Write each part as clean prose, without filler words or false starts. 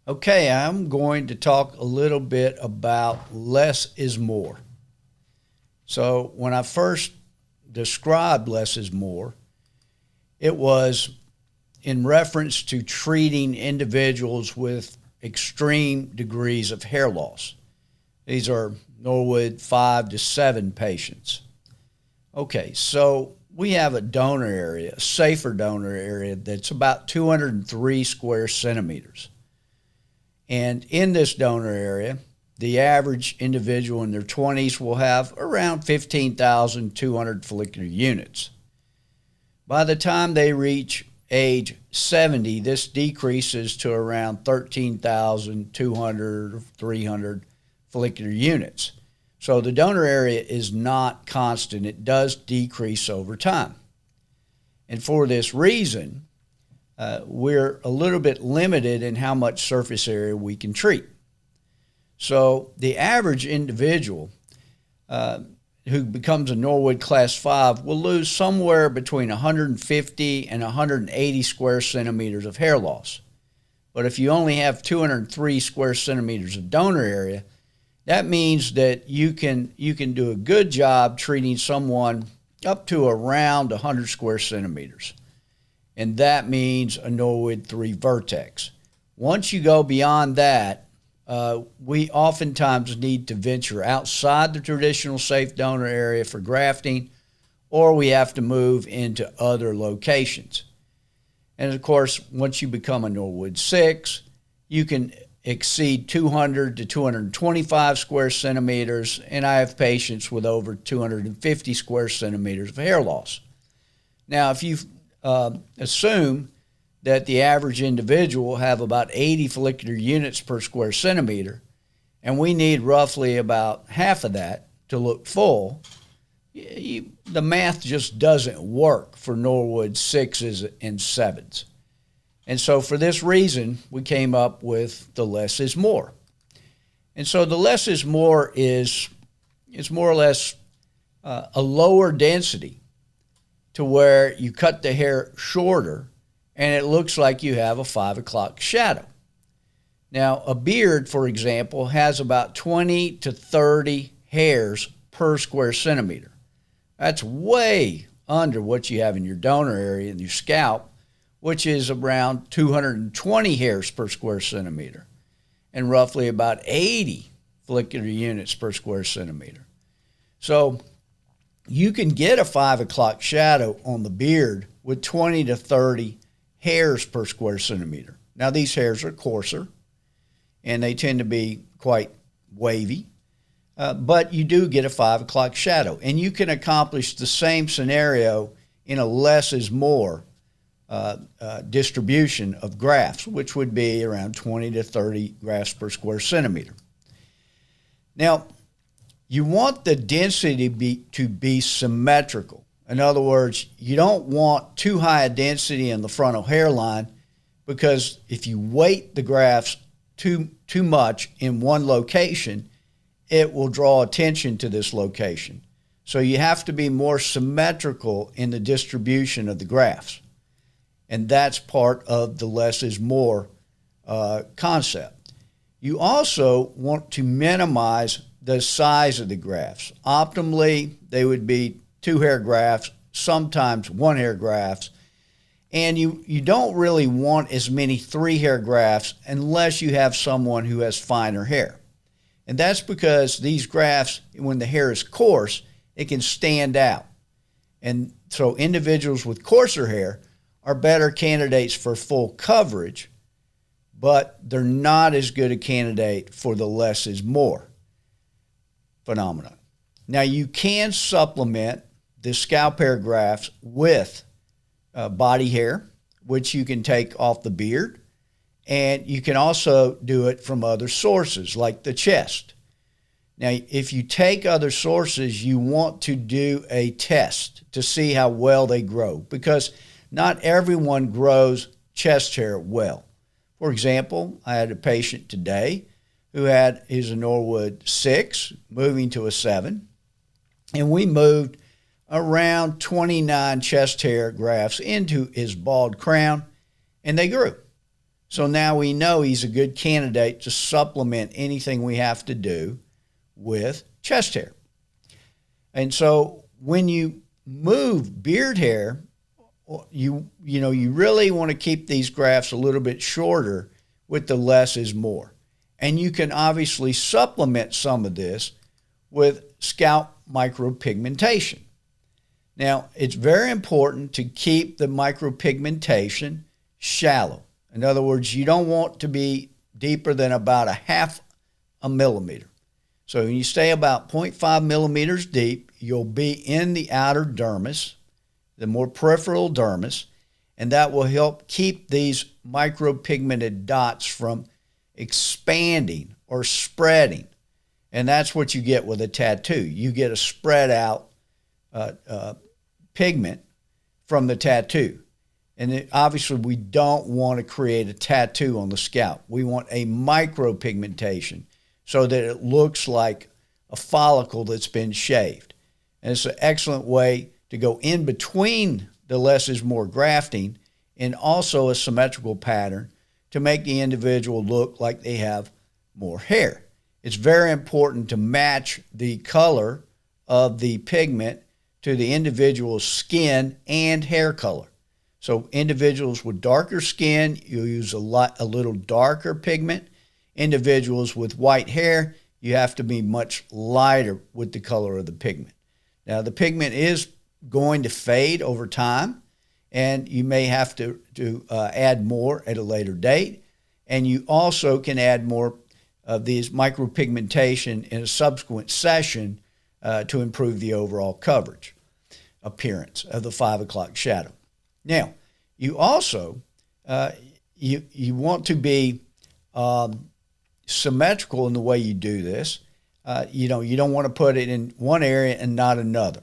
Okay, I'm going to talk a little bit about less is more. So when I first described less is more, it was in reference to treating individuals with extreme degrees of hair loss. These are Norwood 5 to 7 patients. Okay, so we have a donor area, a safer donor area that's about 203 square centimeters. And in this donor area, the average individual in their 20s will have around 15,200 follicular units. By the time they reach age 70, this decreases to around 13,200 or 300 follicular units. So the donor area is not constant. It does decrease over time. And for this reason, we're a little bit limited in how much surface area we can treat. So the average individual who becomes a Norwood Class 5 will lose somewhere between 150 and 180 square centimeters of hair loss. But if you only have 203 square centimeters of donor area, that means that you can do a good job treating someone up to around 100 square centimeters. And that means a Norwood 3 vertex. Once you go beyond that, we oftentimes need to venture outside the traditional safe donor area for grafting, or we have to move into other locations. And of course, once you become a Norwood 6, you can exceed 200 to 225 square centimeters, and I have patients with over 250 square centimeters of hair loss. Now, if you assume that the average individual will have about 80 follicular units per square centimeter, and we need roughly about half of that to look full, the math just doesn't work for Norwood 6s and 7s. And so for this reason, we came up with the less is more. And so the less is more is more or less a lower density to where you cut the hair shorter and it looks like you have a 5 o'clock shadow. Now, a beard, for example, has about 20 to 30 hairs per square centimeter. That's way under what you have in your donor area in your scalp, which is around 220 hairs per square centimeter and roughly about 80 follicular units per square centimeter. So you can get a 5 o'clock shadow on the beard with 20 to 30 hairs per square centimeter. Now, these hairs are coarser and they tend to be quite wavy, but you do get a 5 o'clock shadow. And you can accomplish the same scenario in a less is more distribution of grafts, which would be around 20 to 30 grafts per square centimeter. Now, you want the density to be symmetrical. In other words, you don't want too high a density in the frontal hairline, because if you weight the grafts too much in one location, it will draw attention to this location. So you have to be more symmetrical in the distribution of the grafts. And that's part of the less is more concept. You also want to minimize the size of the grafts. Optimally, they would be 2 hair grafts, sometimes 1 hair grafts. And you don't really want as many 3 hair grafts unless you have someone who has finer hair. And that's because these grafts, when the hair is coarse, it can stand out. And so individuals with coarser hair are better candidates for full coverage, but they're not as good a candidate for the less is more phenomenon. Now, you can supplement the scalp hair grafts with body hair, which you can take off the beard, and you can also do it from other sources like the chest. Now, if you take other sources, you want to do a test to see how well they grow, because not everyone grows chest hair well. For example, I had a patient today who is a Norwood 6 moving to a 7, and we moved around 29 chest hair grafts into his bald crown, and they grew. So now we know he's a good candidate to supplement anything we have to do with chest hair. And so when you move beard hair, you really want to keep these grafts a little bit shorter with the less is more. And you can obviously supplement some of this with scalp micropigmentation. Now, it's very important to keep the micropigmentation shallow. In other words, you don't want to be deeper than about a half a millimeter. So when you stay about 0.5 millimeters deep, you'll be in the outer dermis, the more peripheral dermis, and that will help keep these micropigmented dots from expanding or spreading. And that's what you get with a tattoo. You get a spread out pigment from the tattoo. And obviously we don't want to create a tattoo on the scalp. We want a micropigmentation so that it looks like a follicle that's been shaved. And it's an excellent way to go in between the less is more grafting and also a symmetrical pattern to make the individual look like they have more hair. It's very important to match the color of the pigment to the individual's skin and hair color. So individuals with darker skin, you use a little darker pigment. Individuals with white hair, you have to be much lighter with the color of the pigment. Now, the pigment is going to fade over time, and you may have to add more at a later date. And you also can add more of these micropigmentation in a subsequent session to improve the overall coverage appearance of the 5 o'clock shadow. Now, you also, you want to be symmetrical in the way you do this. You don't want to put it in one area and not another.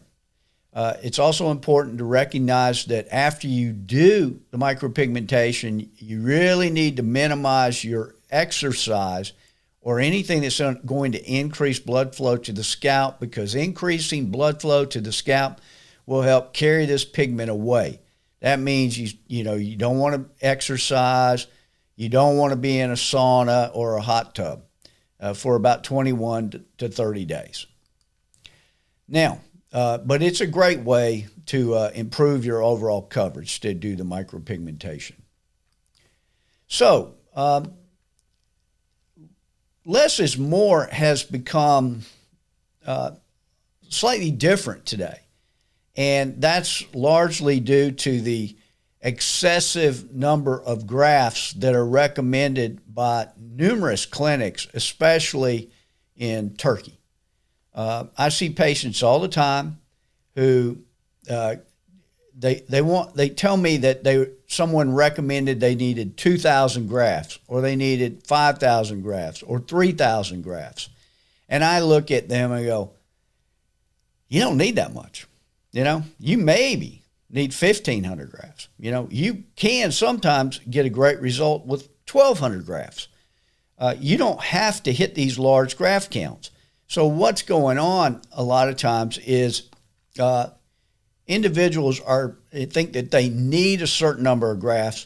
It's also important to recognize that after you do the micropigmentation, you really need to minimize your exercise or anything that's going to increase blood flow to the scalp, because increasing blood flow to the scalp will help carry this pigment away. That means you don't want to exercise, you don't want to be in a sauna or a hot tub for about 21 to 30 days. Now, but it's a great way to improve your overall coverage to do the micropigmentation. So, less is more has become slightly different today. And that's largely due to the excessive number of grafts that are recommended by numerous clinics, especially in Turkey. I see patients all the time who they tell me that someone recommended they needed 2,000 grafts, or they needed 5,000 grafts, or 3,000 grafts. And I look at them and go, you don't need that much. You maybe need 1,500 grafts. You can sometimes get a great result with 1,200 grafts. You don't have to hit these large graft counts. So what's going on a lot of times is individuals think that they need a certain number of grafts,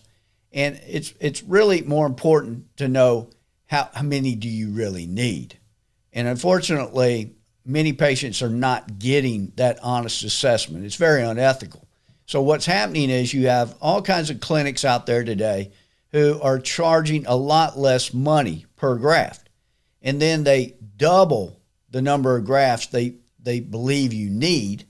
and it's really more important to know how many do you really need. And unfortunately, many patients are not getting that honest assessment. It's very unethical. So what's happening is you have all kinds of clinics out there today who are charging a lot less money per graft, and then they double the number of grafts they believe you need.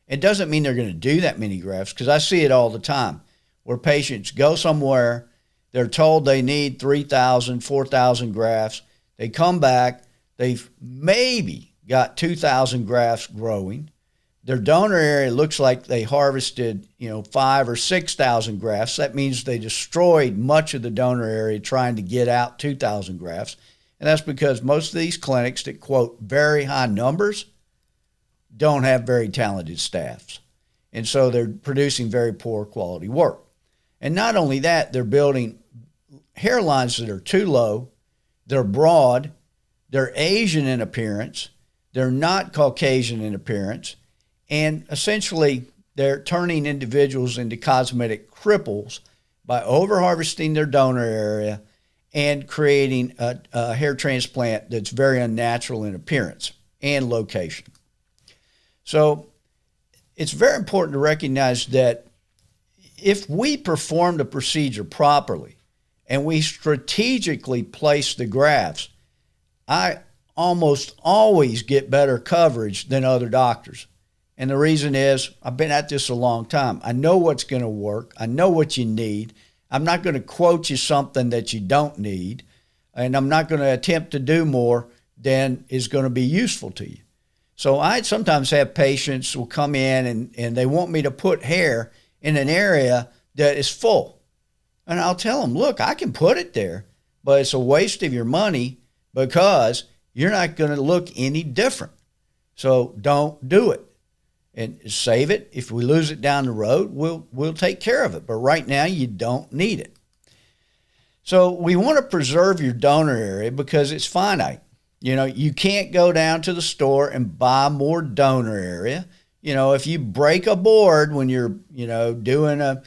It doesn't mean they're going to do that many grafts, because I see it all the time where patients go somewhere, they're told they need 3,000, 4,000 grafts. They come back, they've maybe got 2,000 grafts growing. Their donor area looks like they harvested, 5,000 or 6,000 grafts. That means they destroyed much of the donor area trying to get out 2,000 grafts. And that's because most of these clinics that quote very high numbers don't have very talented staffs. And so they're producing very poor quality work. And not only that, they're building hairlines that are too low, they're broad, they're Asian in appearance, they're not Caucasian in appearance, And essentially, they're turning individuals into cosmetic cripples by overharvesting their donor area and creating a hair transplant that's very unnatural in appearance and location. So it's very important to recognize that if we perform the procedure properly and we strategically place the grafts, I almost always get better coverage than other doctors. And the reason is I've been at this a long time. I know what's going to work. I know what you need. I'm not going to quote you something that you don't need, and I'm not going to attempt to do more than is going to be useful to you. So I sometimes have patients who come in and they want me to put hair in an area that is full. And I'll tell them, look, I can put it there, but it's a waste of your money because you're not going to look any different. So don't do it. And save it. If we lose it down the road, we'll take care of it. But right now, you don't need it. So we want to preserve your donor area because it's finite. You know, you can't go down to the store and buy more donor area. You know, if you break a board when you're, doing a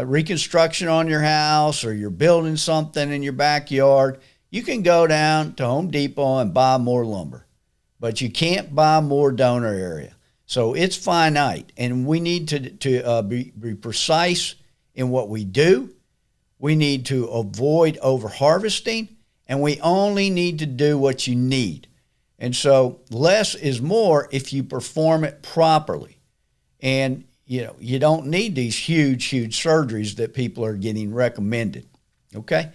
reconstruction on your house or you're building something in your backyard, you can go down to Home Depot and buy more lumber. But you can't buy more donor area. So it's finite, and we need to be precise in what we do. We need to avoid overharvesting, and we only need to do what you need. And so less is more if you perform it properly. And, you don't need these huge surgeries that people are getting recommended, okay?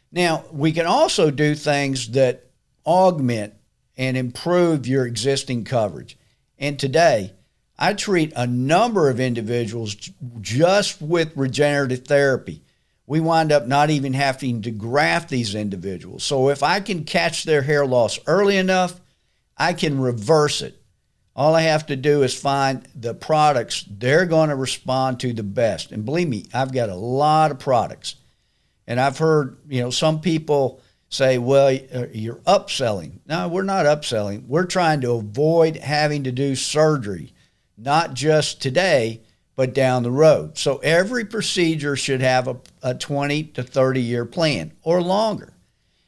Now, we can also do things that augment and improve your existing coverage. And today, I treat a number of individuals just with regenerative therapy. We wind up not even having to graft these individuals. So if I can catch their hair loss early enough, I can reverse it. All I have to do is find the products they're going to respond to the best. And believe me, I've got a lot of products. And I've heard, some people say, well, you're upselling. No, we're not upselling. We're trying to avoid having to do surgery, not just today, but down the road. So every procedure should have a 20 to 30 year plan or longer.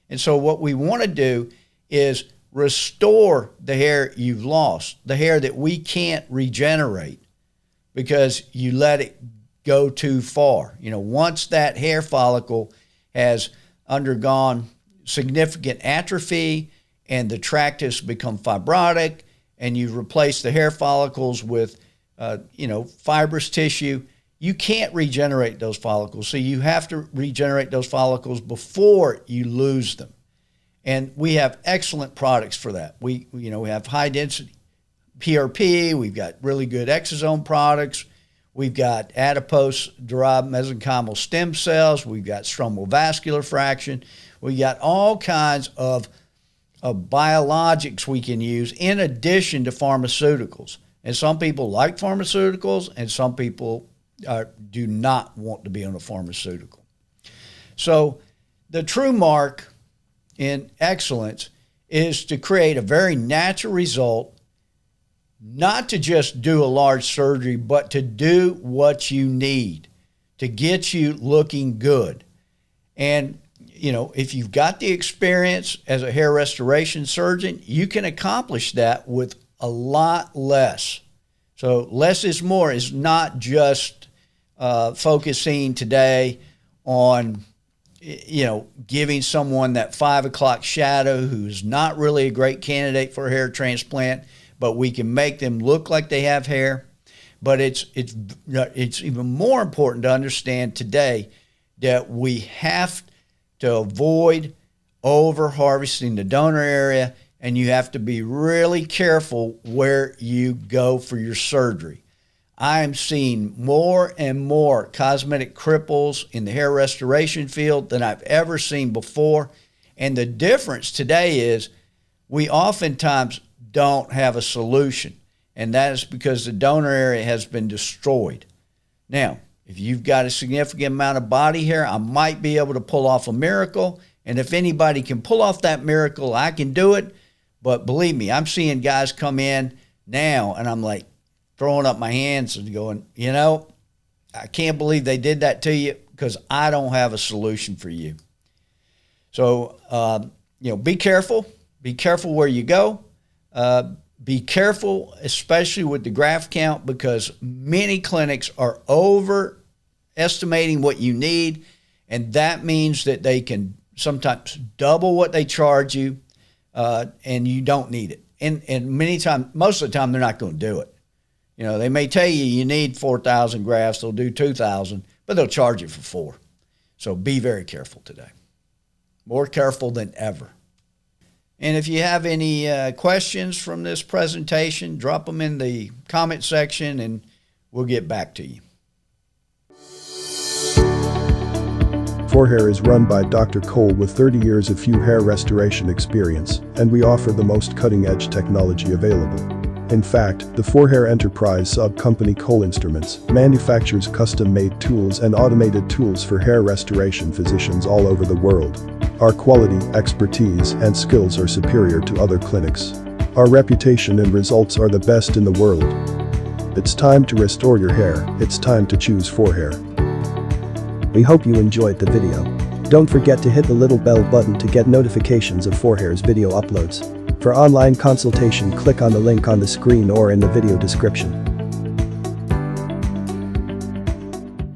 And so what we want to do is restore the hair you've lost, the hair that we can't regenerate because you let it go too far. Once that hair follicle has undergone significant atrophy and the tract has become fibrotic and you've replaced the hair follicles with, fibrous tissue, you can't regenerate those follicles. So you have to regenerate those follicles before you lose them. And we have excellent products for that. We have high density PRP. We've got really good exosome products. We've got adipose-derived mesenchymal stem cells. We've got stromal vascular fraction. We got all kinds of biologics we can use in addition to pharmaceuticals. And some people like pharmaceuticals, and some people do not want to be on a pharmaceutical. So the true mark in excellence is to create a very natural result, not to just do a large surgery, but to do what you need to get you looking good. And, if you've got the experience as a hair restoration surgeon, you can accomplish that with a lot less. So less is more is not just focusing today on, giving someone that 5 o'clock shadow who's not really a great candidate for a hair transplant, but we can make them look like they have hair. But it's even more important to understand today that we have to avoid over-harvesting the donor area, and you have to be really careful where you go for your surgery. I am seeing more and more cosmetic cripples in the hair restoration field than I've ever seen before. And the difference today is we oftentimes don't have a solution, and that is because the donor area has been destroyed. Now, if you've got a significant amount of body hair, I might be able to pull off a miracle. And if anybody can pull off that miracle, I can do it. But believe me, I'm seeing guys come in now, and I'm like, throwing up my hands and going, I can't believe they did that to you, because I don't have a solution for you. So, be careful. Be careful where you go. Be careful, especially with the graft count, because many clinics are overestimating what you need, and that means that they can sometimes double what they charge you, and you don't need it. And many times, most of the time, they're not going to do it. They may tell you need 4,000 grafts, they'll do 2,000, but they'll charge you for 4. So be very careful today. More careful than ever. And if you have any questions from this presentation, drop them in the comment section and we'll get back to you. ForHair is run by Dr. Cole with 30 years of hair restoration experience, and we offer the most cutting-edge technology available. In fact, the ForHair Enterprise sub-company Cole Instruments manufactures custom-made tools and automated tools for hair restoration physicians all over the world. Our quality, expertise, and skills are superior to other clinics. Our reputation and results are the best in the world. It's time to restore your hair. It's time to choose ForHair. We hope you enjoyed the video. Don't forget to hit the little bell button to get notifications of ForHair's video uploads. For online consultation, click on the link on the screen or in the video description.